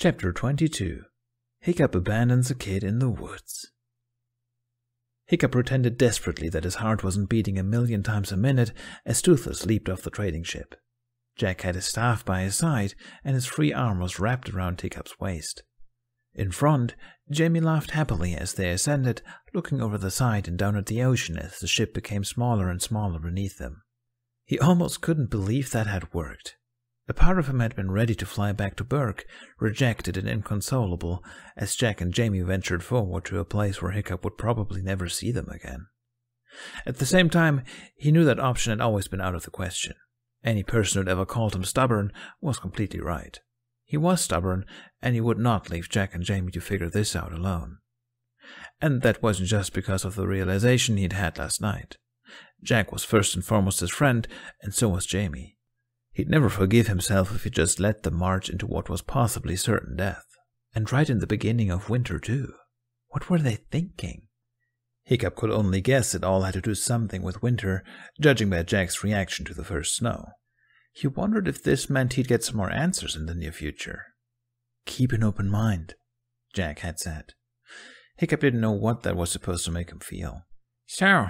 Chapter 22. Hiccup abandons a kid in the woods. Hiccup pretended desperately that his heart wasn't beating 1,000,000 times a minute as Toothless leaped off the trading ship. Jack had his staff by his side, and his free arm was wrapped around Hiccup's waist. In front, Jamie laughed happily as they ascended, looking over the side and down at the ocean as the ship became smaller and smaller beneath them. He almost couldn't believe that had worked. A part of him had been ready to fly back to Berk, rejected and inconsolable, as Jack and Jamie ventured forward to a place where Hiccup would probably never see them again. At the same time, he knew that option had always been out of the question. Any person who'd ever called him stubborn was completely right. He was stubborn, and he would not leave Jack and Jamie to figure this out alone. And that wasn't just because of the realization he'd had last night. Jack was first and foremost his friend, and so was Jamie. He'd never forgive himself if he just let them march into what was possibly certain death. And right in the beginning of winter, too. What were they thinking? Hiccup could only guess it all had to do something with winter, judging by Jack's reaction to the first snow. He wondered if this meant he'd get some more answers in the near future. Keep an open mind, Jack had said. Hiccup didn't know what that was supposed to make him feel. So,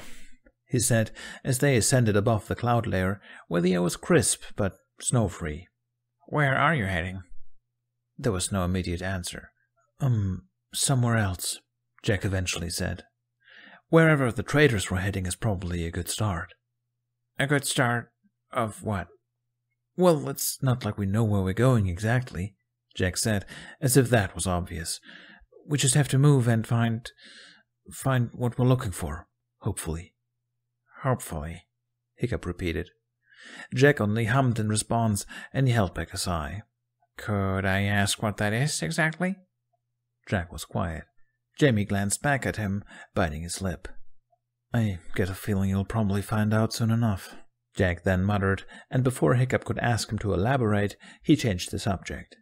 he said, as they ascended above the cloud layer, where the air was crisp but snow-free. Where are you heading? There was no immediate answer. Somewhere else, Jack eventually said. Wherever the traders were heading is probably a good start. A good start of what? Well, it's not like we know where we're going exactly, Jack said, as if that was obvious. We just have to move and find what we're looking for, hopefully. Hopefully, Hiccup repeated. Jack only hummed in response, and he held back a sigh. Could I ask what that is, exactly? Jack was quiet. Jamie glanced back at him, biting his lip. I get a feeling you'll probably find out soon enough, Jack then muttered, and before Hiccup could ask him to elaborate, he changed the subject.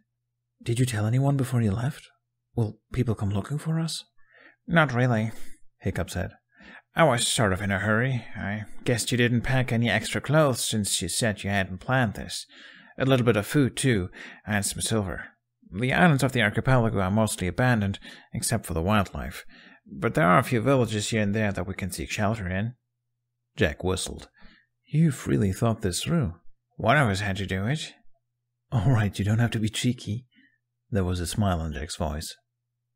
Did you tell anyone before you left? Will people come looking for us? Not really, Hiccup said. I was sort of in a hurry. I guessed you didn't pack any extra clothes since you said you hadn't planned this. A little bit of food, too, and some silver. The islands of the archipelago are mostly abandoned, except for the wildlife, but there are a few villages here and there that we can seek shelter in. Jack whistled. You've really thought this through. One of us had to do it. All right, you don't have to be cheeky. There was a smile in Jack's voice.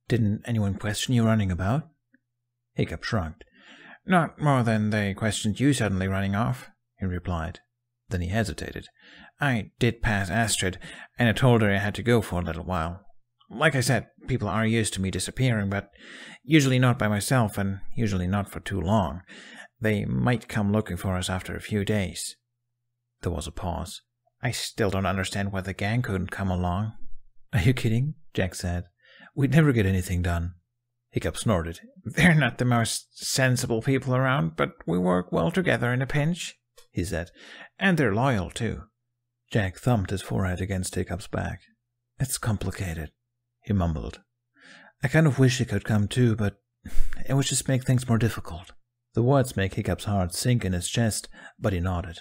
Didn't anyone question you running about? Hiccup shrugged. Not more than they questioned you suddenly running off, he replied. Then he hesitated. I did pass Astrid, and I told her I had to go for a little while. Like I said, people are used to me disappearing, but usually not by myself, and usually not for too long. They might come looking for us after a few days. There was a pause. I still don't understand why the gang couldn't come along. Are you kidding? Jack said. We'd never get anything done. Hiccup snorted. They're not the most sensible people around, but we work well together in a pinch, he said. And they're loyal, too. Jack thumped his forehead against Hiccup's back. It's complicated, he mumbled. I kind of wish he could come too, but it would just make things more difficult. The words made Hiccup's heart sink in his chest, but he nodded.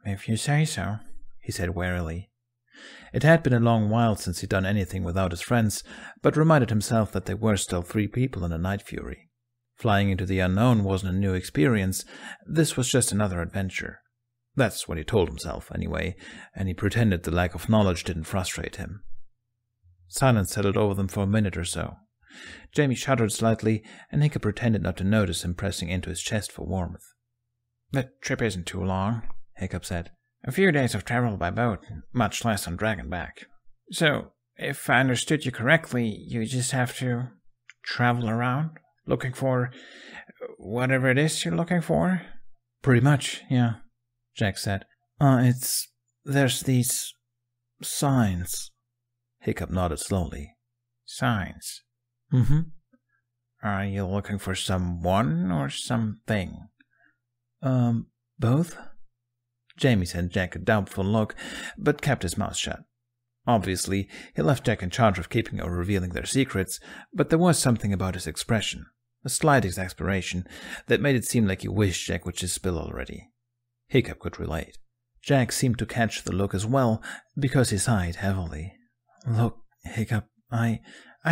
If you say so, he said wearily. It had been a long while since he'd done anything without his friends, but reminded himself that there were still 3 people in a Night Fury. Flying into the unknown wasn't a new experience. This was just another adventure. That's what he told himself, anyway, and he pretended the lack of knowledge didn't frustrate him. Silence settled over them for a minute or so. Jamie shuddered slightly, and Hiccup pretended not to notice him pressing into his chest for warmth. The trip isn't too long, Hiccup said. A few days of travel by boat, much less on dragonback. So, if I understood you correctly, you just have to travel around, looking for whatever it is you're looking for? Pretty much, yeah, Jack said. There's these signs. Hiccup nodded slowly. Signs? Mm-hmm. Are you looking for someone or something? Both? Jamie sent Jack a doubtful look, but kept his mouth shut. Obviously, he left Jack in charge of keeping or revealing their secrets, but there was something about his expression, a slight exasperation, that made it seem like he wished Jack would just spill already. Hiccup could relate. Jack seemed to catch the look as well, because he sighed heavily. Look, Hiccup, I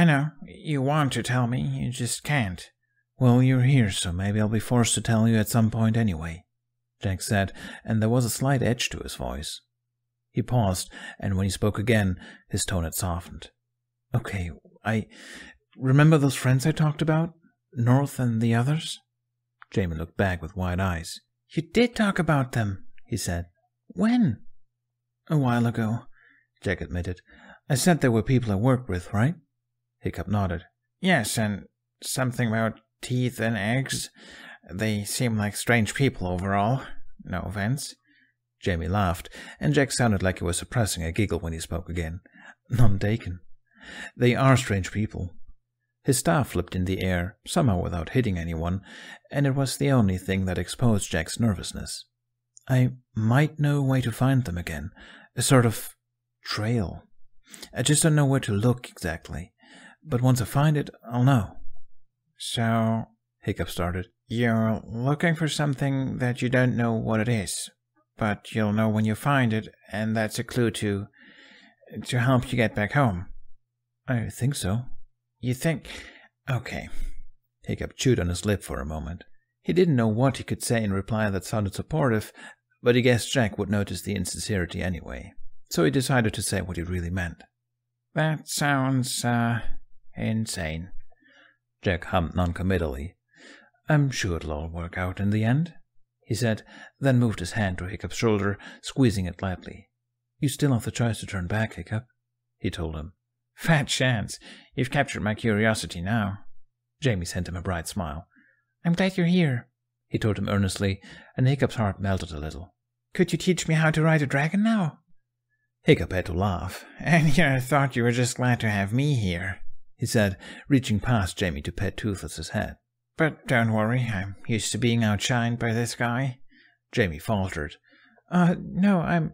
know. You want to tell me, you just can't. Well, you're here, so maybe I'll be forced to tell you at some point anyway, Jack said, and there was a slight edge to his voice. He paused, and when he spoke again, his tone had softened. Okay, remember those friends I talked about? North and the others? Jamie looked back with wide eyes. You did talk about them, he said. When? A while ago, Jack admitted. I said they were people I worked with, right? Hiccup nodded. Yes, and something about teeth and eggs. They seem like strange people overall. No offense. Jamie laughed, and Jack sounded like he was suppressing a giggle when he spoke again. None taken. They are strange people. His staff flipped in the air, somehow without hitting anyone, and it was the only thing that exposed Jack's nervousness. I might know a way to find them again. A sort of trail. I just don't know where to look exactly. But once I find it, I'll know. So, Hiccup started, you're looking for something that you don't know what it is, but you'll know when you find it, and that's a clue to help you get back home. I think so. You think? Okay. Hiccup chewed on his lip for a moment. He didn't know what he could say in reply that sounded supportive, but he guessed Jack would notice the insincerity anyway, so he decided to say what he really meant. That sounds, insane. Jack hummed noncommittally. I'm sure it'll all work out in the end, he said, then moved his hand to Hiccup's shoulder, squeezing it lightly. You still have the choice to turn back, Hiccup, he told him. Fat chance. You've captured my curiosity now. Jamie sent him a bright smile. I'm glad you're here, he told him earnestly, and Hiccup's heart melted a little. Could you teach me how to ride a dragon now? Hiccup had to laugh. And you thought you were just glad to have me here, he said, reaching past Jamie to pet Toothless's head. But don't worry, I'm used to being outshined by this guy. Jamie faltered. No, I'm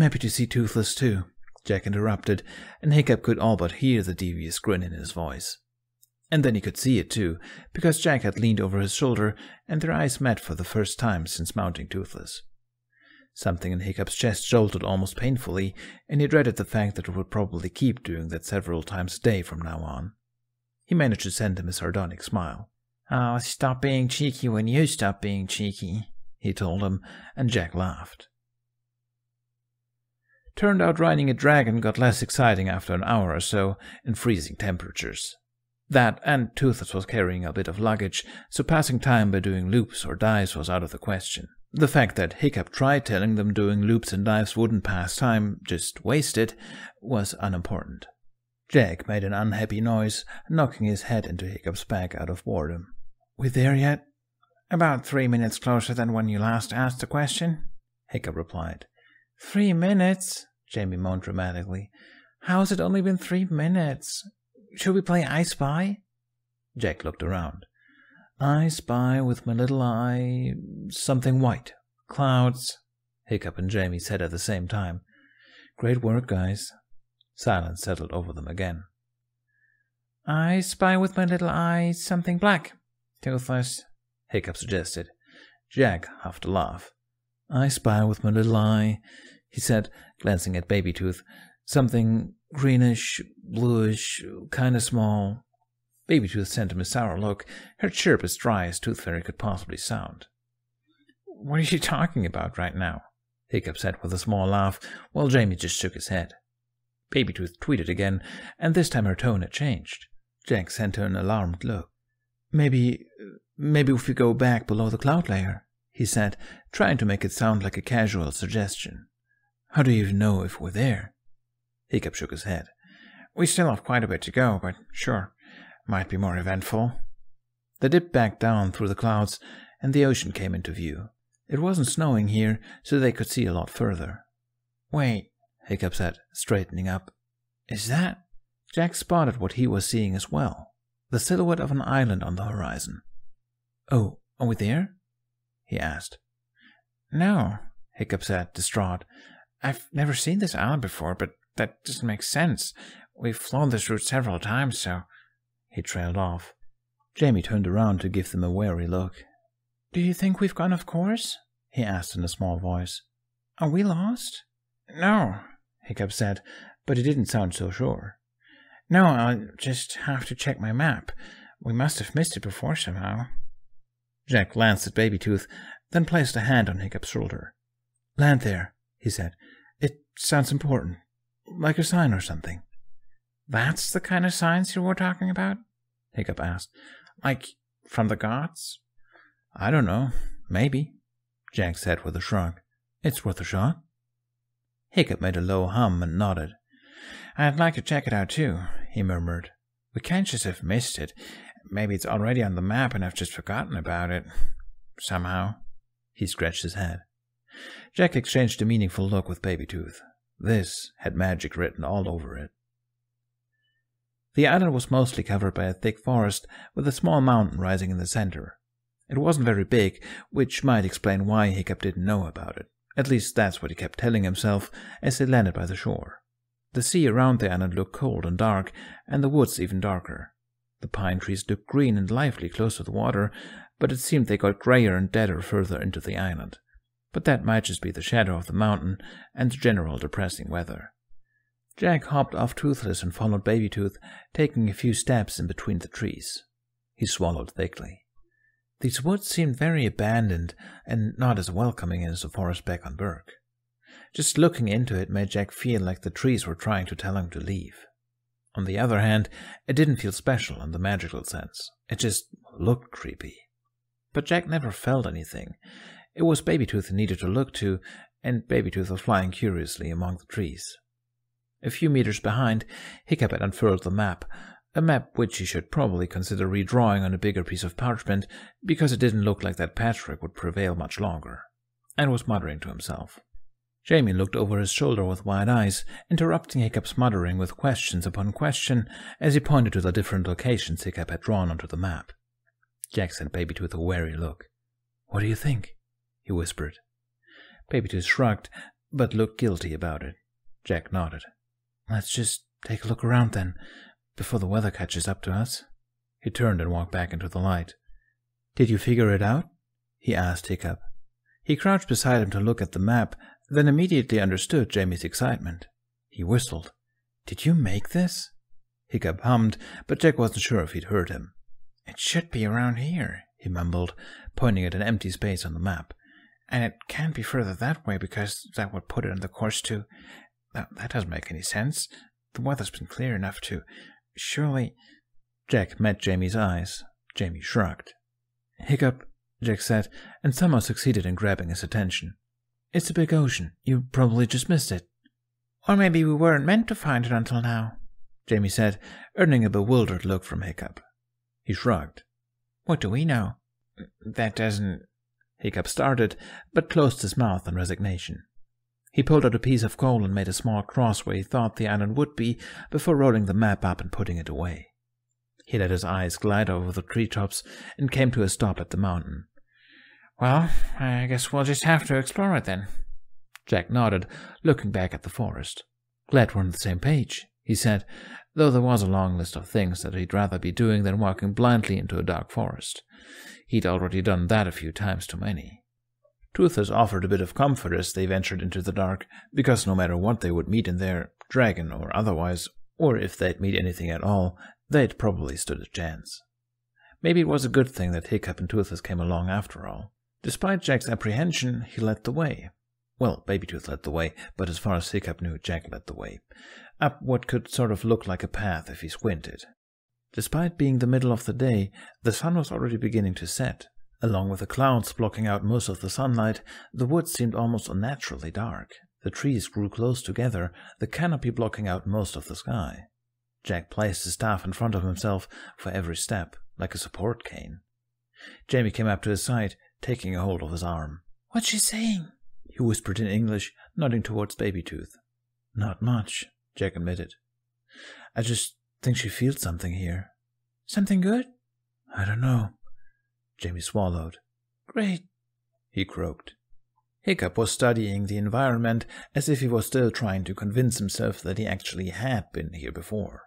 happy to see Toothless too, Jack interrupted, and Hiccup could all but hear the devious grin in his voice. And then he could see it too, because Jack had leaned over his shoulder, and their eyes met for the first time since mounting Toothless. Something in Hiccup's chest jolted almost painfully, and he dreaded the fact that it would probably keep doing that several times a day from now on. He managed to send him a sardonic smile. Oh, stop being cheeky when you stop being cheeky, he told him, and Jack laughed. Turned out riding a dragon got less exciting after an hour or so in freezing temperatures. That and Toothless was carrying a bit of luggage, so passing time by doing loops or dives was out of the question. The fact that Hiccup tried telling them doing loops and dives wouldn't pass time, just waste it, was unimportant. Jack made an unhappy noise, knocking his head into Hiccup's back out of boredom. We there yet? About 3 minutes closer than when you last asked the question, Hiccup replied. 3 minutes? Jamie moaned dramatically. How's it only been 3 minutes? Should we play I Spy? Jack looked around. I spy with my little eye something white. Clouds, Hiccup and Jamie said at the same time. Great work, guys. Silence settled over them again. I spy with my little eye something black. Toothless, Hiccup suggested. Jack huffed a laugh. I spy with my little eye, he said, glancing at Baby Tooth. Something greenish, bluish, kinda small. Baby Tooth sent him a sour look, her chirp as dry as Tooth Fairy could possibly sound. What are you talking about right now? Hiccup said with a small laugh, while Jamie just shook his head. Baby Tooth tweeted again, and this time her tone had changed. Jack sent her an alarmed look. Maybe if we go back below the cloud layer, he said, trying to make it sound like a casual suggestion. How do you even know if we're there? Hiccup shook his head. We still have quite a bit to go, but sure, might be more eventful. They dipped back down through the clouds, and the ocean came into view. It wasn't snowing here, so they could see a lot further. Wait, Hiccup said, straightening up. Is that? Jack spotted what he was seeing as well, the silhouette of an island on the horizon. Oh, are we there? He asked. No, Hiccup said, distraught. I've never seen this island before, but that doesn't make sense. We've flown this route several times, so... He trailed off. Jamie turned around to give them a wary look. Do you think we've gone off course? He asked in a small voice. Are we lost? No, Hiccup said, but he didn't sound so sure. No, I'll just have to check my map. We must have missed it before somehow. Jack glanced at Babytooth, then placed a hand on Hiccup's shoulder. Land there, he said. It sounds important. Like a sign or something. That's the kind of signs you were talking about? Hiccup asked. Like, from the gods? I don't know. Maybe, Jack said with a shrug. It's worth a shot. Hiccup made a low hum and nodded. I'd like to check it out too, he murmured. We can't just have missed it. Maybe it's already on the map and I've just forgotten about it. Somehow. He scratched his head. Jack exchanged a meaningful look with Babytooth. This had magic written all over it. The island was mostly covered by a thick forest, with a small mountain rising in the center. It wasn't very big, which might explain why Hiccup didn't know about it. At least that's what he kept telling himself as they landed by the shore. The sea around the island looked cold and dark, and the woods even darker. The pine trees looked green and lively close to the water, but it seemed they got grayer and deader further into the island. But that might just be the shadow of the mountain and the general depressing weather. Jack hopped off Toothless and followed Babytooth, taking a few steps in between the trees. He swallowed thickly. These woods seemed very abandoned and not as welcoming as the forest back on Burke. Just looking into it made Jack feel like the trees were trying to tell him to leave. On the other hand, it didn't feel special in the magical sense. It just looked creepy. But Jack never felt anything. It was Babytooth he needed to look to, and Babytooth was flying curiously among the trees. A few meters behind, Hiccup had unfurled the map, a map which he should probably consider redrawing on a bigger piece of parchment, because it didn't look like that patchwork would prevail much longer, and was muttering to himself. Jamie looked over his shoulder with wide eyes, interrupting Hiccup's muttering with questions upon question as he pointed to the different locations Hiccup had drawn onto the map. Jack sent Babytooth a wary look. "What do you think?" he whispered. Babytooth shrugged, but looked guilty about it. Jack nodded. "Let's just take a look around then, before the weather catches up to us." He turned and walked back into the light. "Did you figure it out?" he asked Hiccup. He crouched beside him to look at the map, then immediately understood Jamie's excitement. He whistled. "Did you make this?" Hiccup hummed, but Jack wasn't sure if he'd heard him. "It should be around here," he mumbled, pointing at an empty space on the map. "And it can't be further that way because that would put it on the course to... That doesn't make any sense. The weather's been clear enough to... Surely..." Jack met Jamie's eyes. Jamie shrugged. "Hiccup," Jack said, and somehow succeeded in grabbing his attention. "It's a big ocean. You probably just missed it." "Or maybe we weren't meant to find it until now," Jamie said, earning a bewildered look from Hiccup. He shrugged. "What do we know? That doesn't..." Hiccup started, but closed his mouth in resignation. He pulled out a piece of coal and made a small cross where he thought the island would be before rolling the map up and putting it away. He let his eyes glide over the treetops and came to a stop at the mountain. "Well, I guess we'll just have to explore it then." Jack nodded, looking back at the forest. "Glad we're on the same page," he said, though there was a long list of things that he'd rather be doing than walking blindly into a dark forest. He'd already done that a few times too many. Toothless offered a bit of comfort as they ventured into the dark, because no matter what they would meet in there, dragon or otherwise, or if they'd meet anything at all, they'd probably stood a chance. Maybe it was a good thing that Hiccup and Toothless came along after all. Despite Jack's apprehension, he led the way. Well, Babytooth led the way, but as far as Hiccup knew, Jack led the way. Up what could sort of look like a path if he squinted. Despite being the middle of the day, the sun was already beginning to set. Along with the clouds blocking out most of the sunlight, the woods seemed almost unnaturally dark. The trees grew close together, the canopy blocking out most of the sky. Jack placed his staff in front of himself for every step, like a support cane. Jamie came up to his side, taking a hold of his arm. "What's she saying?" he whispered in English, nodding towards Babytooth. "Not much," Jack admitted. "I just think she feels something here." "Something good?" "I don't know." Jamie swallowed. "Great," he croaked. Hiccup was studying the environment as if he was still trying to convince himself that he actually had been here before.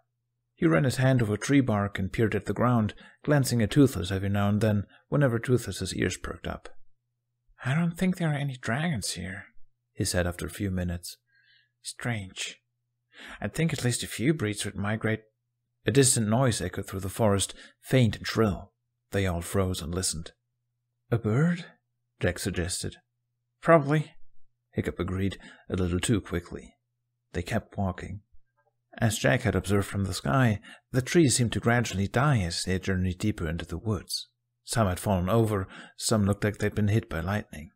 He ran his hand over tree bark and peered at the ground, glancing at Toothless every now and then, whenever Toothless's ears perked up. "I don't think there are any dragons here," he said after a few minutes. "Strange." I'd think at least a few breeds would migrate. A distant noise echoed through the forest, faint and shrill. They all froze and listened. A bird? Jack suggested. Probably, Hiccup agreed, a little too quickly. They kept walking. As Jack had observed from the sky, the trees seemed to gradually die as they journeyed deeper into the woods. Some had fallen over, some looked like they'd been hit by lightning.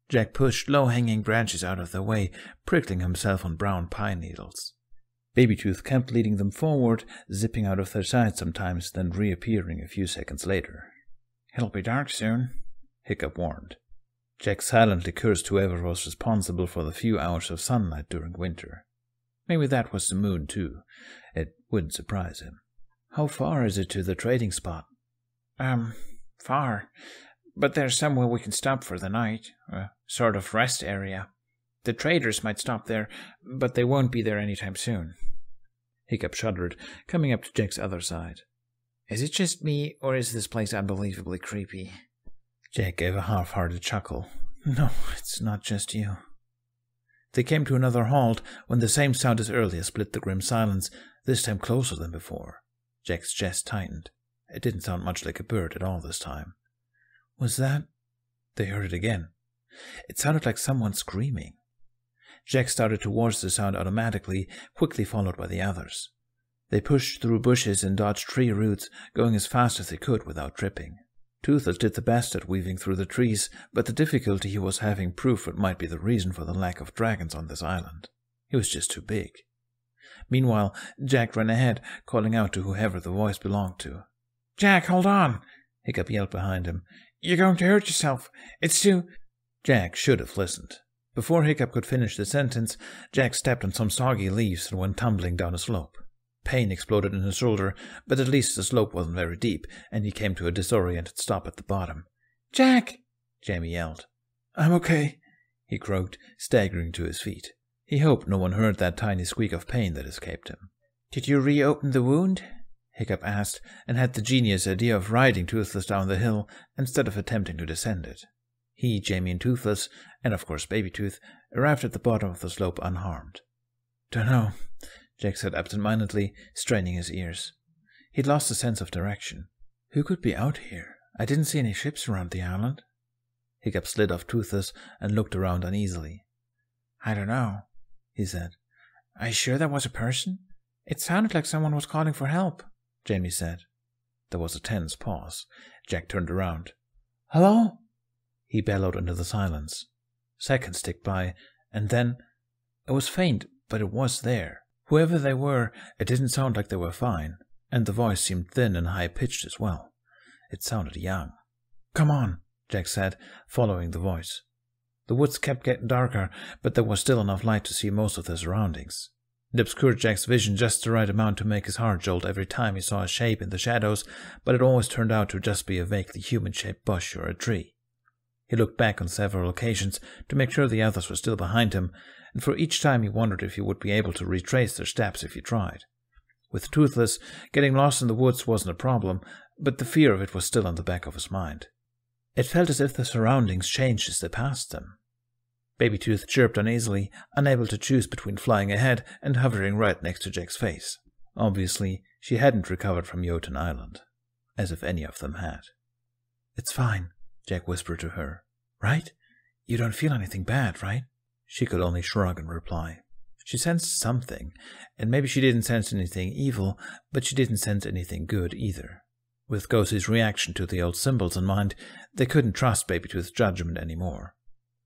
Jack pushed low-hanging branches out of their way, prickling himself on brown pine needles. Babytooth kept leading them forward, zipping out of their sight sometimes, then reappearing a few seconds later. It'll be dark soon, Hiccup warned. Jack silently cursed whoever was responsible for the few hours of sunlight during winter. Maybe that was the moon, too. It wouldn't surprise him. How far is it to the trading spot? Far. But there's somewhere we can stop for the night. A sort of rest area. The traders might stop there, but they won't be there anytime soon. Hiccup shuddered, coming up to Jack's other side. Is it just me, or is this place unbelievably creepy? Jack gave a half-hearted chuckle. No, it's not just you. They came to another halt when the same sound as earlier split the grim silence, this time closer than before. Jack's chest tightened. It didn't sound much like a bird at all this time. Was that? They heard it again. It sounded like someone screaming. Jack started towards the sound automatically, quickly followed by the others. They pushed through bushes and dodged tree roots, going as fast as they could without tripping. Toothless did the best at weaving through the trees, but the difficulty he was having proved what might be the reason for the lack of dragons on this island. He was just too big. Meanwhile, Jack ran ahead, calling out to whoever the voice belonged to. "Jack, hold on!" Hiccup yelled behind him. "You're going to hurt yourself. It's too—" Jack should have listened. Before Hiccup could finish the sentence, Jack stepped on some soggy leaves and went tumbling down a slope. Pain exploded in his shoulder, but at least the slope wasn't very deep, and he came to a disoriented stop at the bottom. "Jack!" Jamie yelled. "I'm okay," he croaked, staggering to his feet. He hoped no one heard that tiny squeak of pain that escaped him. "Did you reopen the wound?" Hiccup asked, and had the genius idea of riding Toothless down the hill instead of attempting to descend it. He, Jamie, and Toothless, and of course Babytooth, arrived at the bottom of the slope unharmed. "Dunno," Jack said absent-mindedly, straining his ears. He'd lost a sense of direction. Who could be out here? I didn't see any ships around the island. Hiccup slid off Toothless and looked around uneasily. "I don't know," he said. "Are you sure that was a person? It sounded like someone was calling for help," Jamie said. There was a tense pause. Jack turned around. "Hello?" He bellowed into the silence. Seconds ticked by, and then... It was faint, but it was there. Whoever they were, it didn't sound like they were fine, and the voice seemed thin and high-pitched as well. It sounded young. "Come on," Jack said, following the voice. The woods kept getting darker, but there was still enough light to see most of their surroundings. It obscured Jack's vision just the right amount to make his heart jolt every time he saw a shape in the shadows, but it always turned out to just be a vaguely human-shaped bush or a tree. He looked back on several occasions to make sure the others were still behind him, and for each time he wondered if he would be able to retrace their steps if he tried. With Toothless, getting lost in the woods wasn't a problem, but the fear of it was still on the back of his mind. It felt as if the surroundings changed as they passed them. Babytooth chirped uneasily, unable to choose between flying ahead and hovering right next to Jack's face. Obviously, she hadn't recovered from Jotun Island, as if any of them had. "It's fine," Jack whispered to her. "Right? You don't feel anything bad, right?" She could only shrug in reply. She sensed something, and maybe she didn't sense anything evil, but she didn't sense anything good either. With Ghostie's reaction to the old symbols in mind, they couldn't trust Babytooth's judgment anymore.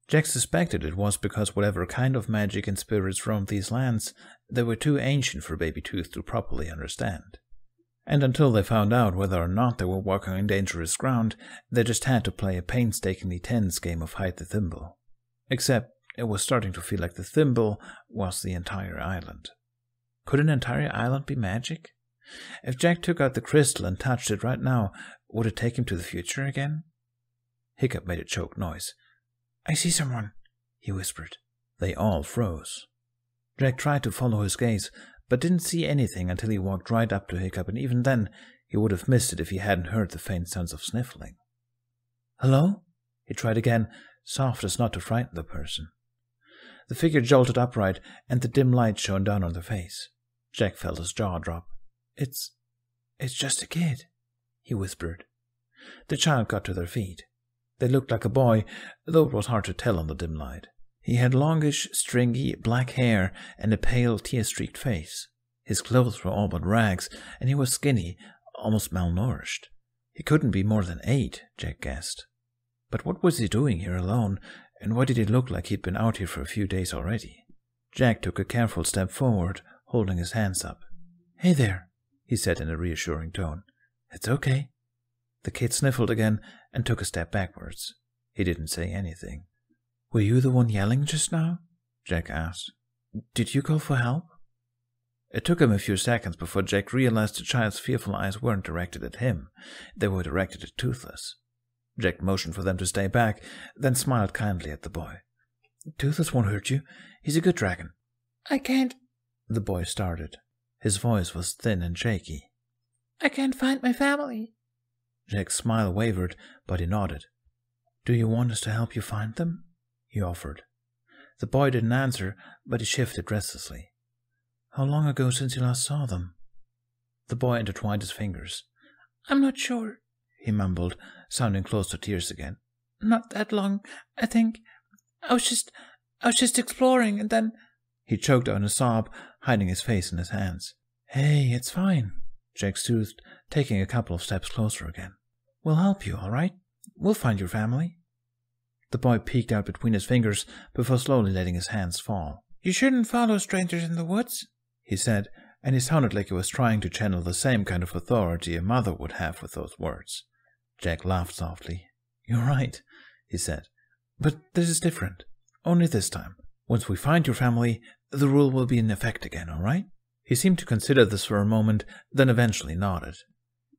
Jack suspected it was because whatever kind of magic and spirits roamed these lands, they were too ancient for Babytooth to properly understand. And until they found out whether or not they were walking on dangerous ground, they just had to play a painstakingly tense game of hide the thimble. Except it was starting to feel like the thimble was the entire island. Could an entire island be magic? If Jack took out the crystal and touched it right now, would it take him to the future again? Hiccup made a choked noise. "I see someone," he whispered. They all froze. Jack tried to follow his gaze, but didn't see anything until he walked right up to Hiccup, and even then he would have missed it if he hadn't heard the faint sounds of sniffling. "Hello?" He tried again, soft as not to frighten the person. The figure jolted upright, and the dim light shone down on the face. Jack felt his jaw drop. It's just a kid," he whispered. The child got to their feet. They looked like a boy, though it was hard to tell on the dim light. He had longish, stringy, black hair and a pale, tear-streaked face. His clothes were all but rags, and he was skinny, almost malnourished. He couldn't be more than 8, Jack guessed. But what was he doing here alone, and why did he look like he'd been out here for a few days already? Jack took a careful step forward, holding his hands up. "Hey there," he said in a reassuring tone. "It's okay." The kid sniffled again and took a step backwards. He didn't say anything. "Were you the one yelling just now?" Jack asked. "Did you call for help?" It took him a few seconds before Jack realized the child's fearful eyes weren't directed at him. They were directed at Toothless. Jack motioned for them to stay back, then smiled kindly at the boy. "Toothless won't hurt you. He's a good dragon." "I can't," the boy started. His voice was thin and shaky. "I can't find my family." Jack's smile wavered, but he nodded. "Do you want us to help you find them?" he offered. The boy didn't answer, but he shifted restlessly. "How long ago since you last saw them?" The boy intertwined his fingers. "I'm not sure," he mumbled, sounding close to tears again. "Not that long, I think. I was just exploring, and then—" He choked on a sob, hiding his face in his hands. "Hey, it's fine," Jack soothed, taking a couple of steps closer again. "We'll help you, all right? We'll find your family." The boy peeked out between his fingers before slowly letting his hands fall. "You shouldn't follow strangers in the woods," he said, and he sounded like he was trying to channel the same kind of authority a mother would have with those words. Jack laughed softly. "You're right," he said. "But this is different. Only this time. Once we find your family, the rule will be in effect again, all right?" He seemed to consider this for a moment, then eventually nodded.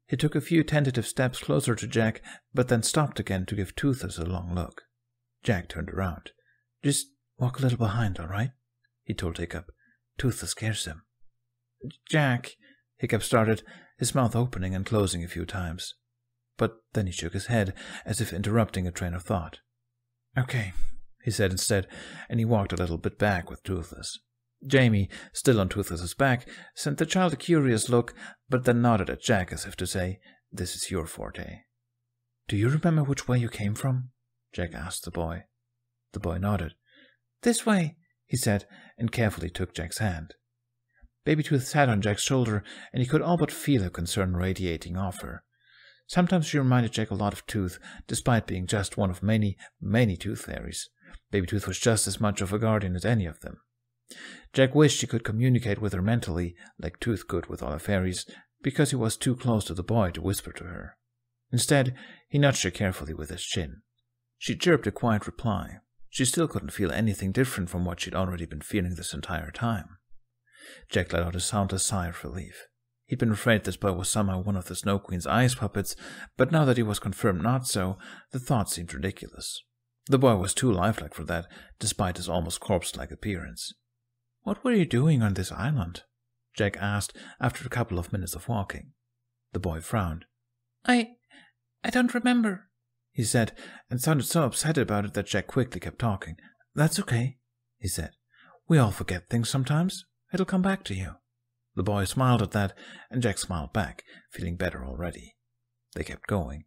He took a few tentative steps closer to Jack, but then stopped again to give Toothless a long look. Jack turned around. "Just walk a little behind, all right?" he told Hiccup. "Toothless scares him." "Jack," Hiccup started, his mouth opening and closing a few times. But then he shook his head, as if interrupting a train of thought. "Okay," he said instead, and he walked a little bit back with Toothless. Jamie, still on Toothless's back, sent the child a curious look, but then nodded at Jack as if to say, "This is your forte." "Do you remember which way you came from?" Jack asked the boy. The boy nodded. "This way," he said, and carefully took Jack's hand. Baby Tooth sat on Jack's shoulder, and he could all but feel her concern radiating off her. Sometimes she reminded Jack a lot of Tooth, despite being just one of many, many Tooth fairies. Baby Tooth was just as much of a guardian as any of them. Jack wished he could communicate with her mentally, like Tooth could with all her fairies, because he was too close to the boy to whisper to her. Instead, he nudged her carefully with his chin. She chirped a quiet reply. She still couldn't feel anything different from what she'd already been feeling this entire time. Jack let out a soundless sigh of relief. He'd been afraid this boy was somehow one of the Snow Queen's ice puppets, but now that he was confirmed not so, the thought seemed ridiculous. The boy was too lifelike for that, despite his almost corpse-like appearance. "What were you doing on this island?" Jack asked after a couple of minutes of walking. The boy frowned. I don't remember," he said, and sounded so upset about it that Jack quickly kept talking. "That's okay," he said. "We all forget things sometimes. It'll come back to you." The boy smiled at that, and Jack smiled back, feeling better already. They kept going.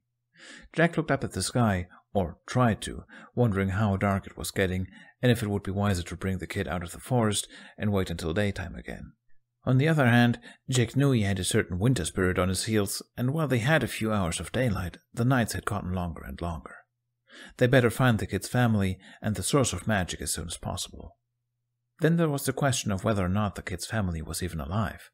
Jack looked up at the sky, or tried to, wondering how dark it was getting, and if it would be wiser to bring the kid out of the forest and wait until daytime again. On the other hand, Jack knew he had a certain winter spirit on his heels, and while they had a few hours of daylight, the nights had gotten longer and longer. They better find the kid's family and the source of magic as soon as possible. Then there was the question of whether or not the kid's family was even alive.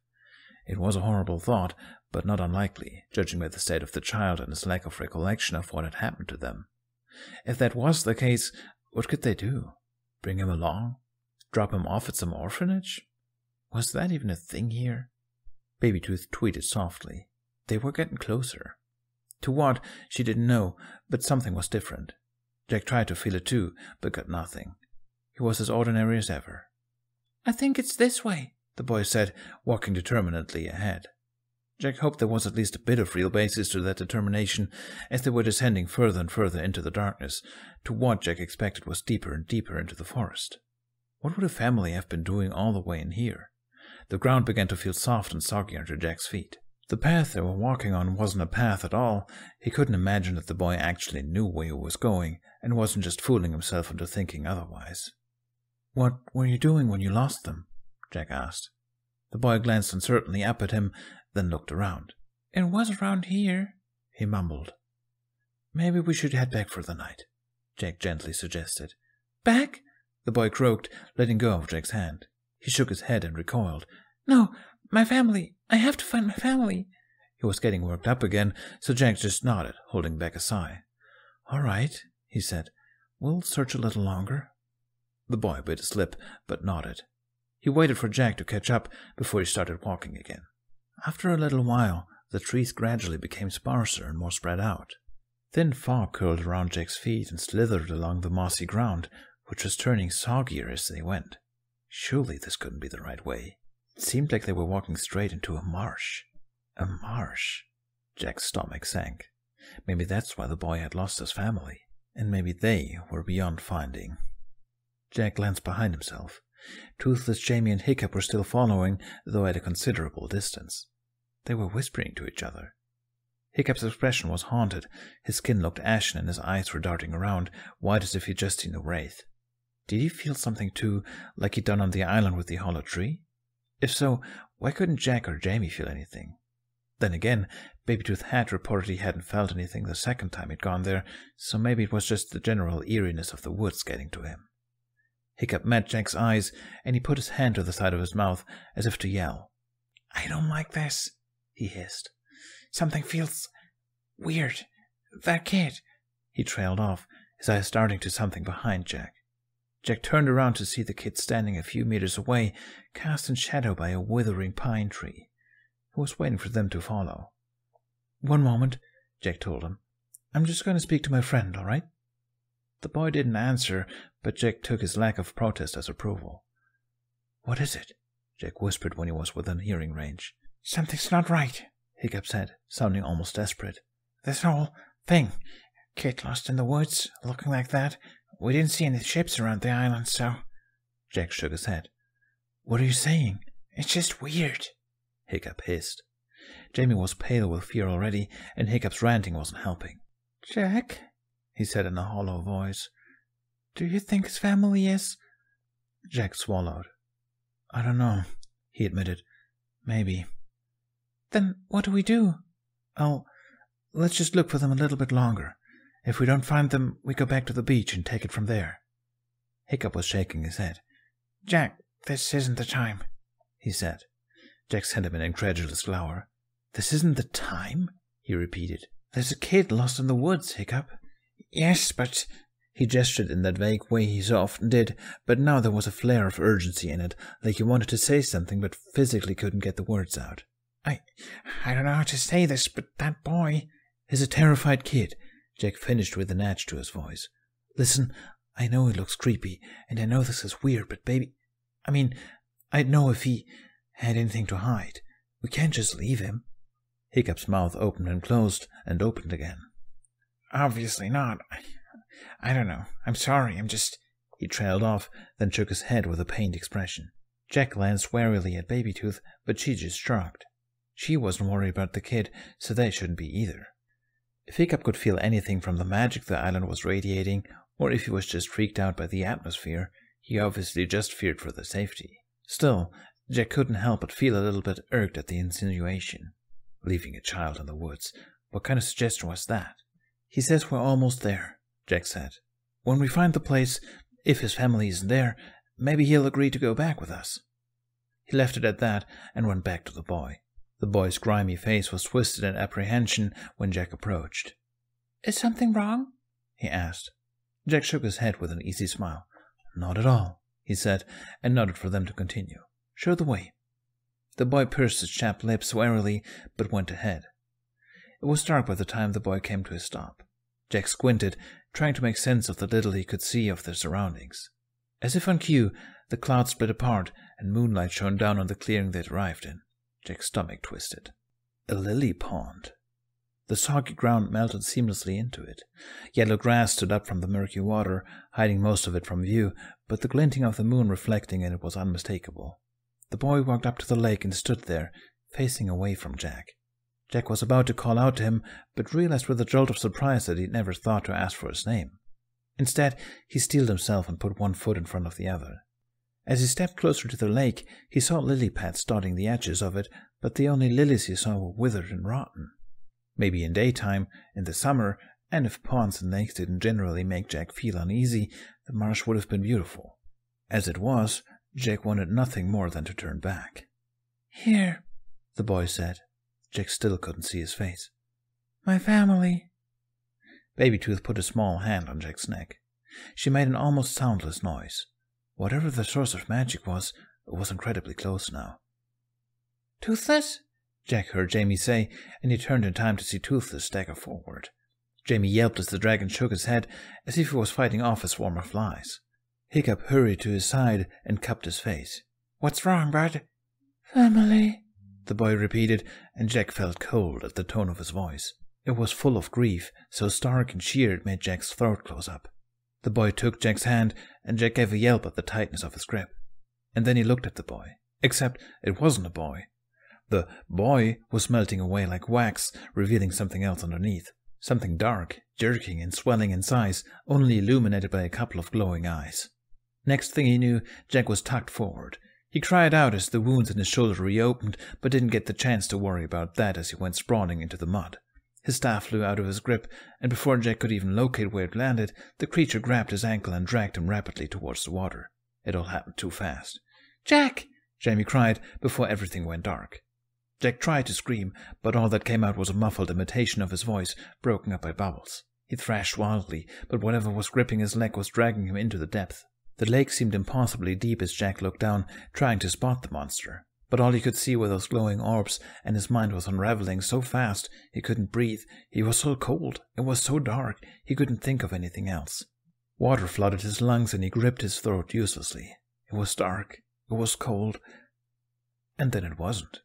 It was a horrible thought, but not unlikely, judging by the state of the child and his lack of recollection of what had happened to them. If that was the case, what could they do? Bring him along? Drop him off at some orphanage? Was that even a thing here? Baby Tooth tweeted softly. They were getting closer. To what, she didn't know, but something was different. Jack tried to feel it too, but got nothing. He was as ordinary as ever. "I think it's this way," the boy said, walking determinedly ahead. Jack hoped there was at least a bit of real basis to that determination as they were descending further and further into the darkness, to what Jack expected was deeper and deeper into the forest. What would a family have been doing all the way in here? The ground began to feel soft and soggy under Jack's feet. The path they were walking on wasn't a path at all. He couldn't imagine that the boy actually knew where he was going and wasn't just fooling himself into thinking otherwise. "What were you doing when you lost them?" Jack asked. The boy glanced uncertainly up at him, then looked around. "It was around here," he mumbled. "Maybe we should head back for the night," Jack gently suggested. "Back?" The boy croaked, letting go of Jack's hand. He shook his head and recoiled. "No, my family. I have to find my family." He was getting worked up again, so Jack just nodded, holding back a sigh. "All right," he said. "We'll search a little longer." The boy bit his lip, but nodded. He waited for Jack to catch up before he started walking again. After a little while, the trees gradually became sparser and more spread out. Thin fog curled around Jack's feet and slithered along the mossy ground, which was turning soggier as they went. Surely this couldn't be the right way. It seemed like they were walking straight into a marsh. A marsh. Jack's stomach sank. Maybe that's why the boy had lost his family, and maybe they were beyond finding. Jack glanced behind himself. Toothless Jamie and Hiccup were still following, though at a considerable distance. They were whispering to each other. Hiccup's expression was haunted. His skin looked ashen and his eyes were darting around, wide as if he'd just seen a wraith. Did he feel something too, like he'd done on the island with the hollow tree? If so, why couldn't Jack or Jamie feel anything? Then again, Babytooth had reported he hadn't felt anything the second time he'd gone there, so maybe it was just the general eeriness of the woods getting to him. Hiccup met Jack's eyes, and he put his hand to the side of his mouth, as if to yell. "I don't like this," he hissed. "Something feels weird. That kid." He trailed off, his eyes starting to something behind Jack. Jack turned around to see the kid standing a few meters away, cast in shadow by a withering pine tree. He was waiting for them to follow. "One moment," Jack told him. "I'm just going to speak to my friend, all right?" The boy didn't answer, but Jack took his lack of protest as approval. "What is it?" Jack whispered when he was within hearing range. "Something's not right," Hiccup said, sounding almost desperate. "This whole thing. Kid lost in the woods, looking like that. We didn't see any ships around the island, so—" Jack shook his head. "What are you saying?" "It's just weird," Hiccup hissed. Jamie was pale with fear already, and Hiccup's ranting wasn't helping. "Jack," he said in a hollow voice, "do you think his family is—" Jack swallowed. "I don't know," he admitted. "Maybe." "Then what do we do?" Let's just look for them a little bit longer. If we don't find them, we go back to the beach and take it from there." Hiccup was shaking his head. "Jack, this isn't the time," he said. Jack sent him an incredulous glower. "This isn't the time?" he repeated. "There's a kid lost in the woods, Hiccup." "Yes, but—" He gestured in that vague way he so often did, but now there was a flare of urgency in it, like he wanted to say something but physically couldn't get the words out. I don't know how to say this, but that boy—" "Is a terrified kid," Jack finished with an edge to his voice. "Listen, I know it looks creepy, and I know this is weird, but I'd know if he had anything to hide. We can't just leave him." Hiccup's mouth opened and closed, and opened again. "Obviously not. I don't know. I'm sorry, I'm just—" He trailed off, then shook his head with a pained expression. Jack glanced warily at Babytooth, but she just shrugged. She wasn't worried about the kid, so they shouldn't be either. If Hiccup could feel anything from the magic the island was radiating, or if he was just freaked out by the atmosphere, he obviously just feared for their safety. Still, Jack couldn't help but feel a little bit irked at the insinuation. Leaving a child in the woods, what kind of suggestion was that? "He says we're almost there," Jack said. "When we find the place, if his family isn't there, maybe he'll agree to go back with us." He left it at that and went back to the boy. The boy's grimy face was twisted in apprehension when Jack approached. "Is something wrong?" he asked. Jack shook his head with an easy smile. "Not at all," he said, and nodded for them to continue. "Show the way." The boy pursed his chapped lips warily, but went ahead. It was dark by the time the boy came to a stop. Jack squinted, trying to make sense of the little he could see of their surroundings. As if on cue, the clouds split apart, and moonlight shone down on the clearing they'd arrived in. Jack's stomach twisted. A lily pond. The soggy ground melted seamlessly into it. Yellow grass stood up from the murky water, hiding most of it from view, but the glinting of the moon reflecting in it was unmistakable. The boy walked up to the lake and stood there, facing away from Jack. Jack was about to call out to him, but realized with a jolt of surprise that he'd never thought to ask for his name. Instead, he steeled himself and put one foot in front of the other. As he stepped closer to the lake, he saw lily pads dotting the edges of it, but the only lilies he saw were withered and rotten. Maybe in daytime, in the summer, and if ponds and lakes didn't generally make Jack feel uneasy, the marsh would have been beautiful. As it was, Jack wanted nothing more than to turn back. "Here," the boy said. Jack still couldn't see his face. "My family." Baby Tooth put a small hand on Jack's neck. She made an almost soundless noise. Whatever the source of magic was, it was incredibly close now. "Toothless?" Jack heard Jamie say, and he turned in time to see Toothless stagger forward. Jamie yelped as the dragon shook his head, as if he was fighting off a swarm of flies. Hiccup hurried to his side and cupped his face. "What's wrong, bud?" "Family," the boy repeated, and Jack felt cold at the tone of his voice. It was full of grief, so stark and sheer it made Jack's throat close up. The boy took Jack's hand, and Jack gave a yelp at the tightness of his grip. And then he looked at the boy, except it wasn't a boy. The boy was melting away like wax, revealing something else underneath. Something dark, jerking and swelling in size, only illuminated by a couple of glowing eyes. Next thing he knew, Jack was tucked forward. He cried out as the wounds in his shoulder reopened, but didn't get the chance to worry about that as he went sprawling into the mud. His staff flew out of his grip, and before Jack could even locate where it landed, the creature grabbed his ankle and dragged him rapidly towards the water. It all happened too fast. "Jack!" Jamie cried before everything went dark. Jack tried to scream, but all that came out was a muffled imitation of his voice, broken up by bubbles. He thrashed wildly, but whatever was gripping his leg was dragging him into the depth. The lake seemed impossibly deep as Jack looked down, trying to spot the monster. But all he could see were those glowing orbs, and his mind was unraveling so fast he couldn't breathe. He was so cold, it was so dark, he couldn't think of anything else. Water flooded his lungs, and he gripped his throat uselessly. It was dark, it was cold, and then it wasn't.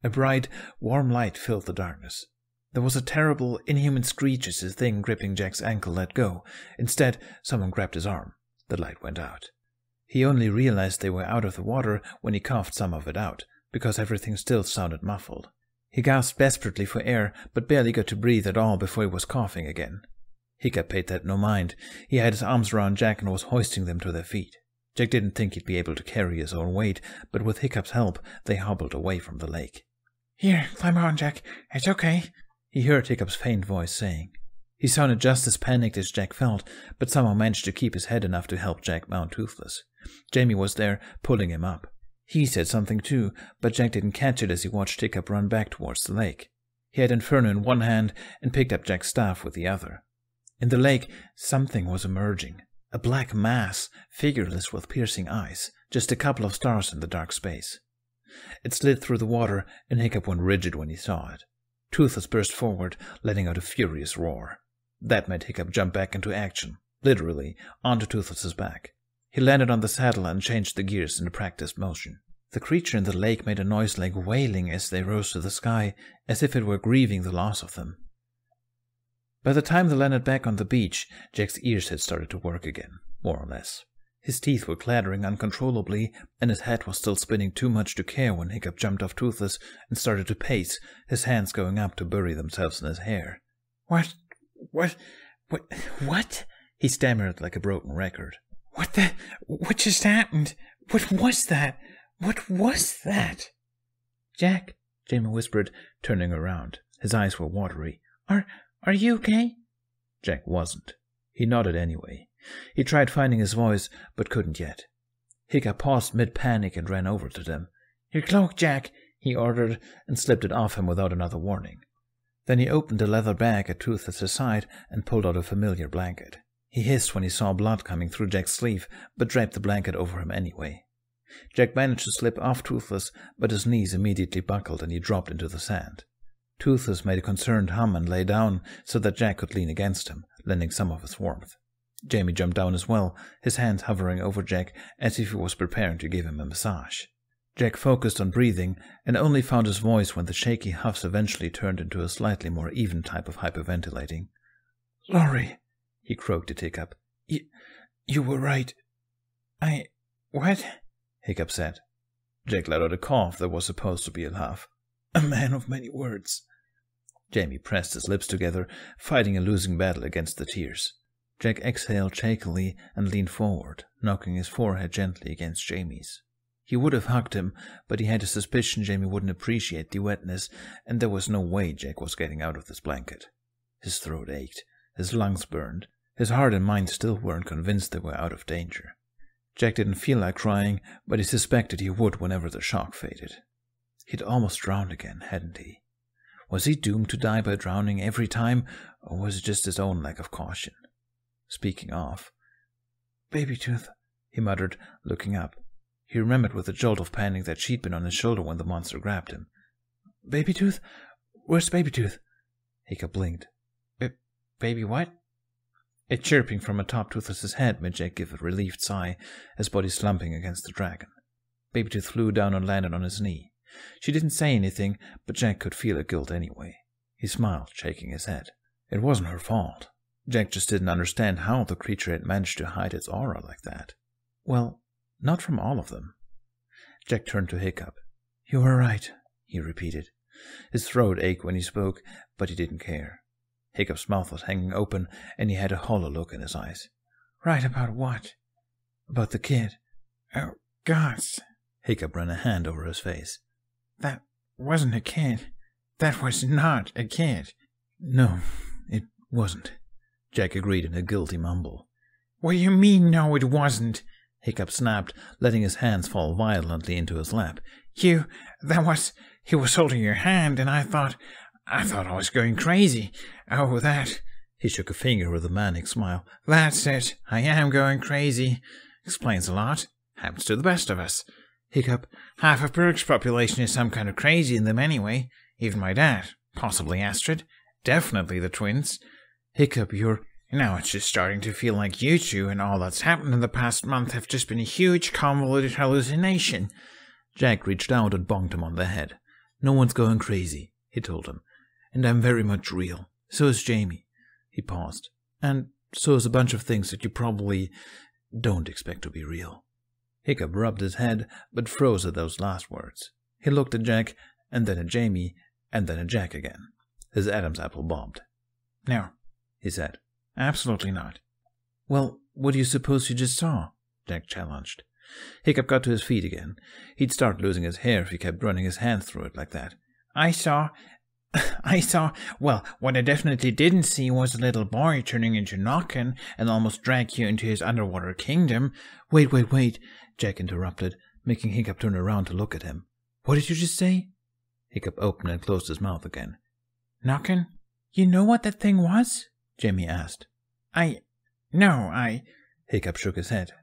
A bright, warm light filled the darkness. There was a terrible, inhuman screech as the thing gripping Jack's ankle let go. Instead, someone grabbed his arm. The light went out. He only realized they were out of the water when he coughed some of it out, because everything still sounded muffled. He gasped desperately for air, but barely got to breathe at all before he was coughing again. Hiccup paid that no mind. He had his arms around Jack and was hoisting them to their feet. Jack didn't think he'd be able to carry his own weight, but with Hiccup's help, they hobbled away from the lake. "Here, climb on, Jack. It's okay," he heard Hiccup's faint voice saying. He sounded just as panicked as Jack felt, but somehow managed to keep his head enough to help Jack mount Toothless. Jamie was there, pulling him up. He said something too, but Jack didn't catch it as he watched Hiccup run back towards the lake. He had Inferno in one hand and picked up Jack's staff with the other. In the lake, something was emerging. A black mass, figureless with piercing eyes, just a couple of stars in the dark space. It slid through the water, and Hiccup went rigid when he saw it. Toothless burst forward, letting out a furious roar. That made Hiccup jump back into action, literally, onto Toothless's back. He landed on the saddle and changed the gears in a practiced motion. The creature in the lake made a noise like wailing as they rose to the sky, as if it were grieving the loss of them. By the time they landed back on the beach, Jack's ears had started to work again, more or less. His teeth were clattering uncontrollably, and his head was still spinning too much to care when Hiccup jumped off Toothless and started to pace, his hands going up to bury themselves in his hair. What? He stammered like a broken record. What just happened? What was that? What was that? Jack, Jamie whispered, turning around. His eyes were watery. Are you okay? Jack wasn't. He nodded anyway. He tried finding his voice, but couldn't yet. Hiccup paused mid-panic and ran over to them. Your cloak, Jack, he ordered, and slipped it off him without another warning. Then he opened the leather bag at Toothless's side and pulled out a familiar blanket. He hissed when he saw blood coming through Jack's sleeve, but draped the blanket over him anyway. Jack managed to slip off Toothless, but his knees immediately buckled and he dropped into the sand. Toothless made a concerned hum and lay down so that Jack could lean against him, lending some of his warmth. Jamie jumped down as well, his hands hovering over Jack as if he was preparing to give him a massage. Jack focused on breathing and only found his voice when the shaky huffs eventually turned into a slightly more even type of hyperventilating. "Laurie," he croaked at Hiccup. You were right. What?" Hiccup said. Jack let out a cough that was supposed to be a laugh. "A man of many words." Jamie pressed his lips together, fighting a losing battle against the tears. Jack exhaled shakily and leaned forward, knocking his forehead gently against Jamie's. He would have hugged him, but he had a suspicion Jamie wouldn't appreciate the wetness, and there was no way Jack was getting out of this blanket. His throat ached, his lungs burned. His heart and mind still weren't convinced they were out of danger. Jack didn't feel like crying, but he suspected he would whenever the shock faded. He'd almost drowned again, hadn't he? Was he doomed to die by drowning every time, or was it just his own lack of caution? Speaking of, "Baby Tooth," he muttered, looking up. He remembered with a jolt of panic that she'd been on his shoulder when the monster grabbed him. "Baby Tooth? Where's Baby Tooth?" Hiccup blinked. Baby what?" A chirping from atop Toothless's head made Jack give a relieved sigh, his body slumping against the dragon. Baby Tooth flew down and landed on his knee. She didn't say anything, but Jack could feel her guilt anyway. He smiled, shaking his head. It wasn't her fault. Jack just didn't understand how the creature had managed to hide its aura like that. Well, not from all of them. Jack turned to Hiccup. "You were right," he repeated. His throat ached when he spoke, but he didn't care. Hiccup's mouth was hanging open, and he had a hollow look in his eyes. "Right about what?" "About the kid." "Oh, gosh." Hiccup ran a hand over his face. "That wasn't a kid. That was not a kid." "No, it wasn't," Jack agreed in a guilty mumble. "What do you mean, no, it wasn't?" Hiccup snapped, letting his hands fall violently into his lap. He was holding your hand, and I thought I was going crazy. Oh, that." He shook a finger with a manic smile. "That's it. I am going crazy. Explains a lot. Happens to the best of us. Hiccup, half of Berg's population is some kind of crazy in them anyway. Even my dad. Possibly Astrid. Definitely the twins. Hiccup, you're... Now it's just starting to feel like you two and all that's happened in the past month have just been a huge convoluted hallucination." Jack reached out and bonked him on the head. "No one's going crazy," he told him. "And I'm very much real. So is Jamie." He paused. "And so is a bunch of things that you probably don't expect to be real." Hiccup rubbed his head, but froze at those last words. He looked at Jack, and then at Jamie, and then at Jack again. His Adam's apple bobbed. "No," he said. "Absolutely not." "Well, what do you suppose you just saw?" Jack challenged. Hiccup got to his feet again. He'd start losing his hair if he kept running his hand through it like that. I saw, well, what I definitely didn't see was a little boy turning into Nokken and almost drag you into his underwater kingdom." Wait, Jack interrupted, making Hiccup turn around to look at him. "What did you just say?" Hiccup opened and closed his mouth again. "Nokken? You know what that thing was?" Jamie asked. No, Hiccup shook his head.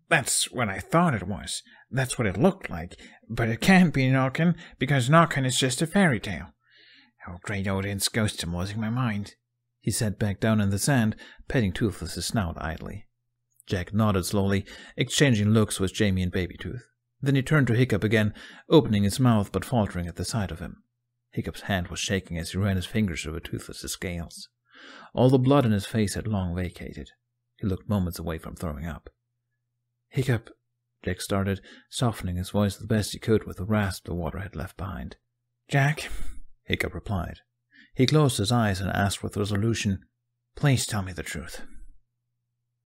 "That's what I thought it was. That's what it looked like. But it can't be Nokken, because Nokken is just a fairy tale. Oh, great Odin's ghost, I'm losing my mind." He sat back down in the sand, petting Toothless's snout idly. Jack nodded slowly, exchanging looks with Jamie and Baby Tooth. Then he turned to Hiccup again, opening his mouth but faltering at the sight of him. Hiccup's hand was shaking as he ran his fingers over Toothless's scales. All the blood in his face had long vacated. He looked moments away from throwing up. "Hiccup," Jack started, softening his voice the best he could with the rasp the water had left behind. "Jack," Hiccup replied. He closed his eyes and asked with resolution, "Please tell me the truth."